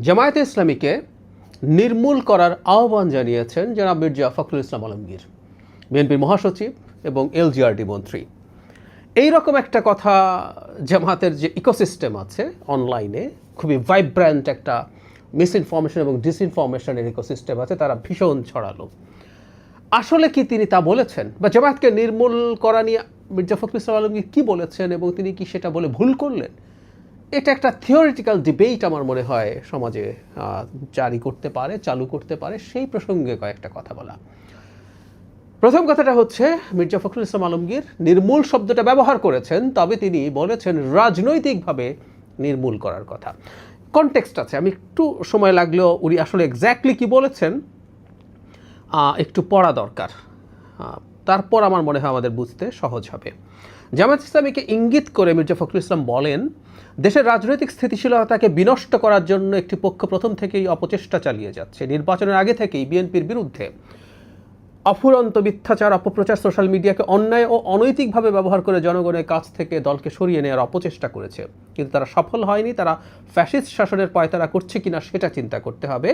জামায়াতে ইসলামীকে নির্মূল করার আহ্বান জানিয়েছেন জনাব মির্জা ফখরুল ইসলাম আলমগীর, বিএনপির মহাসচিব এবং এলজিআরডি মন্ত্রী। এই রকম একটা কথা জামায়াতের যে ইকোসিস্টেম আছে অনলাইনে, খুবই ভাইব্র্যান্ট একটা মিসইনফরমেশন এবং ডিসইনফরমেশনের ইকোসিস্টেম আছে, তারা ভীষণ ছড়ালো। আসলে কি তিনি তা বলেছেন, বা জামায়াতকে নির্মূল করা নিয়ে মির্জা ফখরুল ইসলাম আলমগীর কী বলেছেন এবং তিনি কি সেটা বলে ভুল করলেন? এটা একটা থিওরিটিক্যাল ডিবেট আমার মনে হয় সমাজে চালু করতে পারে। সেই প্রসঙ্গে কয়েকটা কথা বলা। প্রথম কথাটা হচ্ছে, মির্জা ফখরুল ইসলাম আলমগীর নির্মূল শব্দটা ব্যবহার করেছেন, তবে তিনি বলেছেন রাজনৈতিকভাবে নির্মূল করার কথা। কনটেক্সট আছে, আমি একটু সময় লাগলেও উনি আসলে এক্স্যাক্টলি কি বলেছেন একটু পড়া দরকার, তারপর আমার মনে হয় আমাদের বুঝতে সহজ হবে। জামায়াত ইসলামীকে ইঙ্গিত করে মির্জা ফখরুল ইসলাম বলেন, দেশের রাজনৈতিক স্থিতিশীলতাকে বিনষ্ট করার জন্য একটি পক্ষ প্রথম থেকেই অপচেষ্টা চালিয়ে যাচ্ছে। নির্বাচনের আগে থেকেই বিএনপির বিরুদ্ধে অফুরন্ত মিথ্যাচার, অপপ্রচার, সোশ্যাল মিডিয়াকে অন্যায় ও অনৈতিকভাবে ব্যবহার করে জনগণের কাছ থেকে দলকে সরিয়ে নেওয়ার অপচেষ্টা করেছে, কিন্তু তারা সফল হয়নি। তারা ফ্যাসিস্ট শাসনের পায়তারা করছে কিনা সেটা চিন্তা করতে হবে।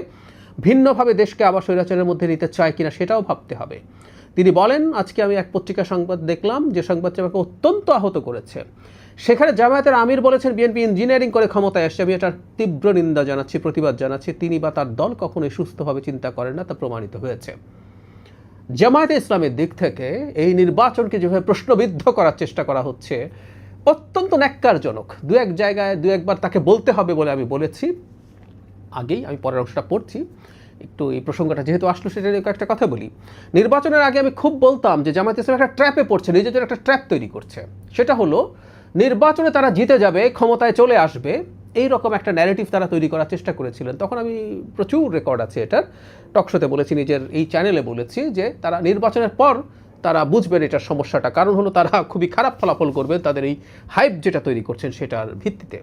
ভিন্নভাবে দেশকে আবার স্বৈরাচারের মধ্যে নিতে চায় কিনা সেটাও ভাবতে হবে। তিনি বলেন, আজকে আমি এক পত্রিকা সংবাদ দেখলাম, যে সংবাদটি আমাকে অত্যন্ত আহত করেছে। সেখানে জামায়াতের আমির বলেছেন বিএনপি ইঞ্জিনিয়ারিং করে ক্ষমতায় আসছে। আমি এটার তীব্র নিন্দা জানাচ্ছি, প্রতিবাদ জানাচ্ছি। তিনি বা তার দল কখনোই সুস্থভাবে চিন্তা করেন না, তা প্রমাণিত হয়েছে। জামায়াতে ইসলামের দিক থেকে এই নির্বাচনকে যেভাবে প্রশ্নবিদ্ধ করার চেষ্টা করা হচ্ছে, অত্যন্ত ন্যাক্কারজনক। দু এক জায়গায় দু একবার তাকে বলতে হবে বলে আমি বলেছি আগেই, আমি পরের অংশটা পড়ছি। একটু এই প্রসঙ্গটা যেহেতু আসলো সেটা নিয়ে একটা কথা বলি। নির্বাচনের আগে আমি খুব বলতাম যে জামায়াত ইসলাম একটা ট্র্যাপে পড়ছে, নিজেদের একটা ট্র্যাপ তৈরি করছে। সেটা হলো নির্বাচনে তারা জিতে যাবে, ক্ষমতায় চলে আসবে, এই রকম একটা ন্যারেটিভ তারা তৈরি করার চেষ্টা করেছিলেন। তখন আমি প্রচুর রেকর্ড আছে এটার, টকশোতে বলেছি, নিজের এই চ্যানেলে বলেছি যে তারা নির্বাচনের পর তারা বুঝবেন এটার সমস্যাটা। কারণ হলো তারা খুবই খারাপ ফলাফল করবেন তাদের এই হাইপ যেটা তৈরি করছেন সেটার ভিত্তিতে।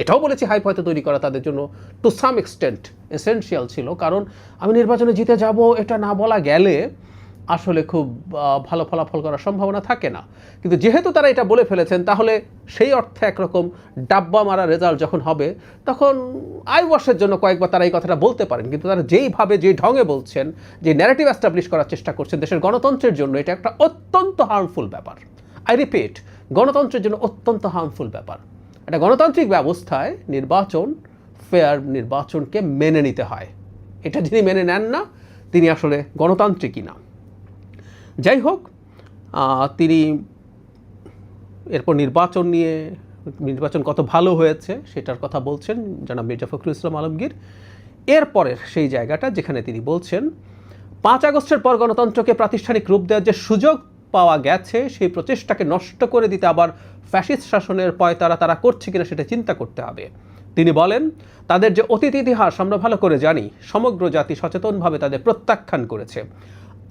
এটাও বলেছি হাইপ হয়তো তৈরি করা তাদের জন্য টু সাম এক্সটেন্ট এসেনশিয়াল ছিল, কারণ আমি নির্বাচনে জিতে যাব এটা না বলা গেলে আসলে খুব ভালো ফলাফল করার সম্ভাবনা থাকে না। কিন্তু যেহেতু তারা এটা বলে ফেলেছেন, তাহলে সেই অর্থে একরকম ডাব্বা মারা রেজাল্ট যখন হবে, তখন আই ওয়াশের জন্য কয়েকবার তারা এই কথাটা বলতে পারেন। কিন্তু তারা যেইভাবে যে ঢঙে বলছেন, যে ন্যারেটিভ এস্টাবলিশ করার চেষ্টা করছেন দেশের গণতন্ত্রের জন্য, এটা একটা অত্যন্ত হার্মফুল ব্যাপার। আই রিপিট, গণতন্ত্রের জন্য অত্যন্ত হার্মফুল ব্যাপার। একটা গণতান্ত্রিক ব্যবস্থায় নির্বাচন, ফেয়ার নির্বাচনকে মেনে নিতে হয়। এটা যিনি মেনে নেন না, তিনি আসলে গণতান্ত্রিকই না। যাই হোক, তিনি এরপর নির্বাচন কত ভালো হয়েছে সেটার কথা বলছেন জনাব মির্জা ফখরুল ইসলাম আলমগীর। এরপরের সেই জায়গাটা যেখানে তিনি বলছেন, 5 আগস্টের পর গণতন্ত্রকে প্রাতিষ্ঠানিক রূপ দেওয়ার যে সুযোগ পাওয়া গেছে, সেই প্রচেষ্টাকে নষ্ট করে দিতে আবার ফ্যাসিস্ট শাসনের পয়তারা তারা করছে কিনা সেটা চিন্তা করতে হবে। তিনি বলেন, তাদের যে অতীত ইতিহাস আমরা ভালো করে জানি, সমগ্র জাতি সচেতনভাবে তাদের প্রত্যাখ্যান করেছে।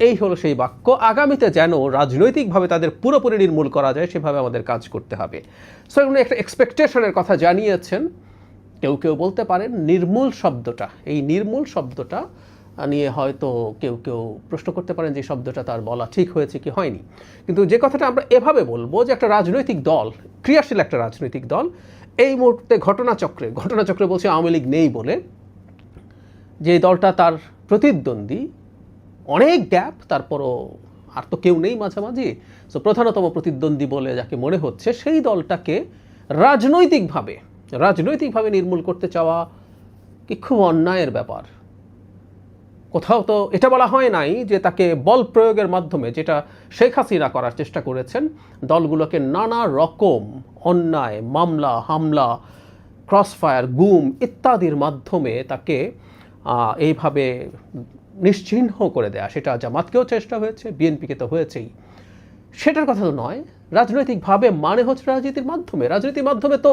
এই হলো সেই বাক্য। আগামীতে যেন রাজনৈতিকভাবে তাদের পুরোপুরি নির্মূল করা যায় সেভাবে আমাদের কাজ করতে হবে। সো উনি একটা এক্সপেকটেশনের কথা জানিয়েছেন। কেউ কেউ বলতে পারেন এই নির্মূল শব্দটা নিয়ে হয়তো কেউ কেউ প্রশ্ন করতে পারেন যে শব্দটা তার বলা ঠিক হয়েছে কি হয়নি। কিন্তু যে কথাটা আমরা এভাবে বলবো যে একটা রাজনৈতিক দল, ক্রিয়াশীল একটা রাজনৈতিক দল, এই মুহূর্তে ঘটনাচক্রে বলছে আওয়ামী লীগ নেই বলে, যে দলটা তার প্রতিদ্বন্দ্বী, অনেক গ্যাপ, তারপরও আর তো কেউ নেই মাঝামাঝি, সো প্রধানতম প্রতিদ্বন্দ্বী বলে যাকে মনে হচ্ছে, সেই দলটাকে রাজনৈতিকভাবে নির্মূল করতে চাওয়া কি খুব অন্যায়ের ব্যাপার। কোথাও তো এটা বলা হয় নাই যে তাকে বল প্রয়োগের মাধ্যমে, যেটা শেখ হাসিনা করার চেষ্টা করেছেন, দলগুলোকে নানা রকম অন্যায়, মামলা, হামলা, ক্রসফায়ার, গুম ইত্যাদির মাধ্যমে তাকে এইভাবে নিশ্চিহ্ন করে দেয়া। সেটা জামাতকেও চেষ্টা হয়েছে, বিএনপিকে তো হয়েছেই। সেটার কথা তো নয়। রাজনৈতিকভাবে মানে হচ্ছে রাজনীতির মাধ্যমে তো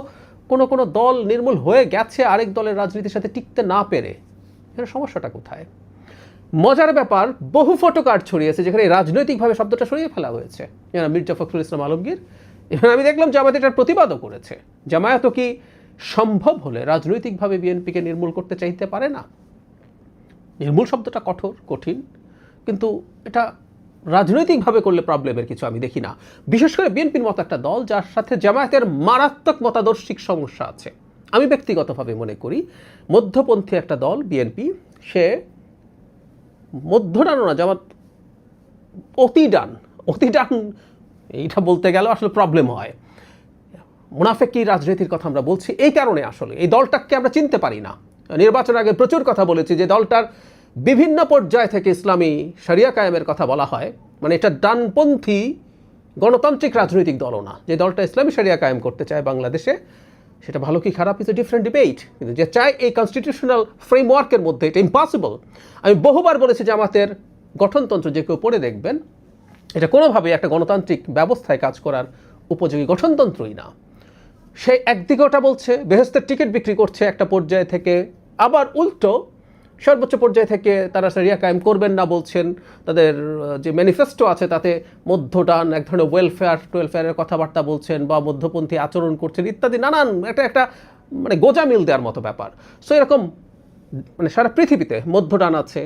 কোনো দল নির্মূল হয়ে গেছে আরেক দলের রাজনীতির সাথে টিকতে না পেরে। এখানে সমস্যাটা কোথায়? মজার ব্যাপার, বহু ফটোকার্ড ছড়িয়েছে যেখানে রাজনৈতিকভাবে শব্দটা সরিয়ে ফেলা হয়েছে। মির্জা ফখরুল ইসলাম আলমগীর, এখানে আমি দেখলাম জামায়াত এটার প্রতিবাদও করেছে। জামায়াতও কি সম্ভব হলে রাজনৈতিকভাবে বিএনপিকে নির্মূল করতে চাইতে পারে না? নির্মূল শব্দটা কঠিন, কিন্তু এটা রাজনৈতিকভাবে করলে প্রবলেমের কিছু আমি দেখি না। বিশেষ করে বিএনপির মতো একটা দল যার সাথে জামায়াতের মারাত্মক মতাদর্শিক সমস্যা আছে। আমি ব্যক্তিগতভাবে মনে করি মধ্যপন্থী একটা দল বিএনপি, সে মধ্যডানও না, জামাত অতি ডান এইটা বলতে গেলে আসলে প্রবলেম হয়। মুনাফেকি রাজনীতির কথা আমরা বলছি এই কারণে, আসলে এই দলটাকে আমরা চিনতে পারি না। নির্বাচনের আগে প্রচুর কথা বলেছি যে দলটার বিভিন্ন পর্যায় থেকে ইসলামী শরিয়া কায়েমের কথা বলা হয়, মানে এটা ডানপন্থী গণতান্ত্রিক রাজনৈতিক দলও না। যে দলটা ইসলামী শরিয়া কায়েম করতে চায় বাংলাদেশে, সেটা ভালো কি খারাপ ইজ এ ডিফারেন্ট ডিবেট, কিন্তু যে চায় এই কনস্টিটিউশনাল ফ্রেমওয়ার্কের মধ্যে, এটা ইম্পসিবল। আমি বহুবার বলেছি যে আমাদের গঠনতন্ত্র যে কেউ পড়ে দেখবেন, এটা কোনোভাবে একটা গণতান্ত্রিক ব্যবস্থায় কাজ করার উপযোগী গঠনতন্ত্রই না। সে একদিকে ওটা বলছে, বেহেস্তের টিকিট বিক্রি করছে একটা পর্যায়ে থেকে, আবার উল্টো সর্বোচ্চ পর্যায়ে থেকে তারা শরিয়া কায়েম করবেন না বলছেন। তাদের যে ম্যানিফেস্টো আছে তাতে মধ্যডান এক ধরনের ওয়েলফেয়ারের কথাবার্তা বলছেন বা মধ্যপন্থী আচরণ করছেন ইত্যাদি নানান, একটা মানে গোজামিল দেওয়ার মতো ব্যাপার। সো এরকম মানে সারা পৃথিবীতে মধ্যডান আছে,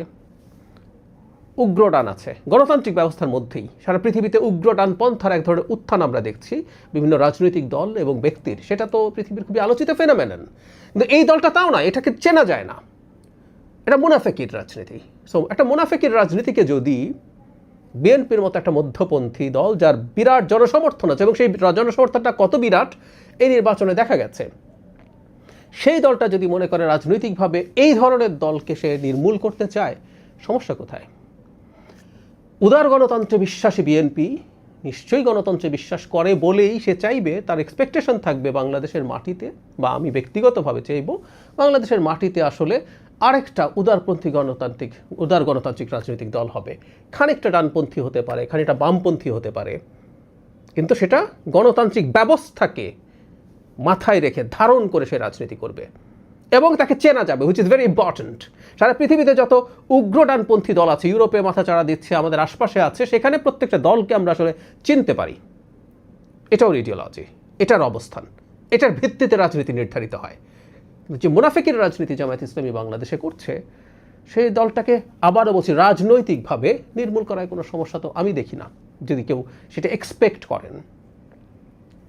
উগ্রডান আছে, গণতান্ত্রিক ব্যবস্থার মধ্যেই সারা পৃথিবীতে উগ্রডান পন্থার এক ধরনের উত্থান আমরা দেখছি বিভিন্ন রাজনৈতিক দল এবং ব্যক্তির। সেটা তো পৃথিবীর খুবই আলোচিত ফেনোমেনন, কিন্তু এই দলটা তাও না, এটাকে চেনা যায় না। এটা মুনাফেকির রাজনীতি। সো একটা মুনাফেকির রাজনীতিকে যদি বিএনপির মতো একটা মধ্যপন্থী দল, যার বিরাট জনসমর্থন আছে এবং সেই জনসমর্থনটা কত বিরাট এই নির্বাচনে দেখা গেছে, সেই দলটা যদি মনে করে রাজনৈতিকভাবে এই ধরনের দলকে সে নির্মূল করতে চায়, সমস্যা কোথায়? উদার গণতন্ত্রে বিশ্বাসী বিএনপি নিশ্চয়ই গণতন্ত্রে বিশ্বাস করে বলেই সে চাইবে, তার এক্সপেকটেশন থাকবে বাংলাদেশের মাটিতে, বা আমি ব্যক্তিগতভাবে চাইব বাংলাদেশের মাটিতে আসলে আরেকটা উদার গণতান্ত্রিক রাজনৈতিক দল হবে। খানিকটা ডানপন্থী হতে পারে, খানিকটা বামপন্থী হতে পারে, কিন্তু সেটা গণতান্ত্রিক ব্যবস্থাকে মাথায় রেখে ধারণ করে সে রাজনীতি করবে এবং তাকে চেনা যাবে, হুইচ ইজ ভেরি ইম্পর্ট্যান্ট। সারা পৃথিবীতে যত উগ্র ডানপন্থী দল আছে, ইউরোপে মাথা চাড়া দিচ্ছে, আমাদের আশপাশে আছে, সেখানে প্রত্যেকটা দলকে আমরা আসলে চিনতে পারি। এটাও ইডিওলজি, এটার অবস্থান, এটার ভিত্তিতে রাজনীতি নির্ধারিত হয়। যে মুনাফিকের রাজনীতি জামায়াত ইসলামী বাংলাদেশে করছে, সেই দলটাকে আবারও বলছি রাজনৈতিকভাবে নির্মূল করায় কোনো সমস্যা তো আমি দেখি না, যদি কেউ সেটা এক্সপেক্ট করেন।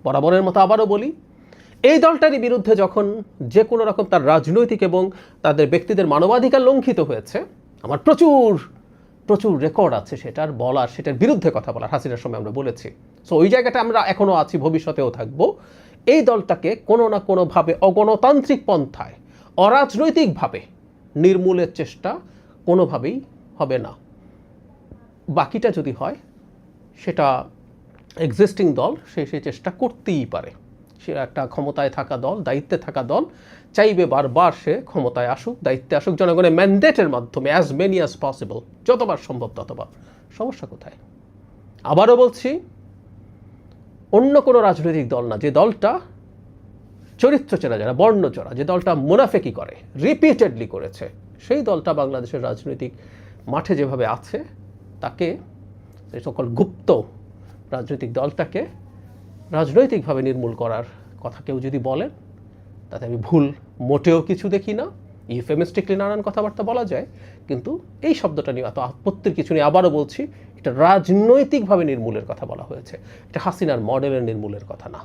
বরাবরের মতো আবারও বলি, এই দলটারই বিরুদ্ধে যখন যে কোনো রকম তার রাজনৈতিক এবং তাদের ব্যক্তিদের মানবাধিকার লঙ্ঘিত হয়েছে, আমার প্রচুর রেকর্ড আছে সেটার বলার, সেটার বিরুদ্ধে কথা বলার। হাসিনার সময় আমরা বলেছি। সো ওই জায়গাটা আমরা এখনও আছি, ভবিষ্যতেও থাকবো। এই দলটাকে কোনো না কোনোভাবে অগণতান্ত্রিক পন্থায়, অরাজনৈতিকভাবে নির্মূলের চেষ্টা কোনোভাবেই হবে না। বাকিটা যদি হয়, সেটা এক্সিস্টিং দল সেই চেষ্টা করতেই পারে। সে একটা ক্ষমতায় থাকা দল, দায়িত্বে থাকা দল, চাইবে বারবার সে ক্ষমতায় আসুক, দায়িত্বে আসুক, জনগণের ম্যান্ডেটের মাধ্যমে অ্যাজ মেনি অ্যাজ পসিবল, যতবার সম্ভব ততবার। সমস্যা কোথায়? আবারও বলছি, অন্য কোনো রাজনৈতিক দল না, যে দলটা চরিত্র চেনা যায় না, বর্ণচরা, যে দলটা মুনাফেকি করে, রিপিটেডলি করেছে, সেই দলটা বাংলাদেশের রাজনৈতিক মাঠে যেভাবে আছে, তাকে এই সকল গুপ্ত রাজনৈতিক দলটাকে রাজনৈতিকভাবে নির্মূল করার কথা কেউ যদি বলেন, তাতে আমি ভুল মোটেও কিছু দেখি না। ইউফেমিস্টিকলি নানান কথাবার্তা বলা যায়, কিন্তু এই শব্দটা নিয়ে এত আপত্তির কিছু নেই। আবারও বলছি, এটা রাজনৈতিকভাবে নির্মূলের কথা বলা হয়েছে, এটা হাসিনার মডেলের নির্মূলের কথা না।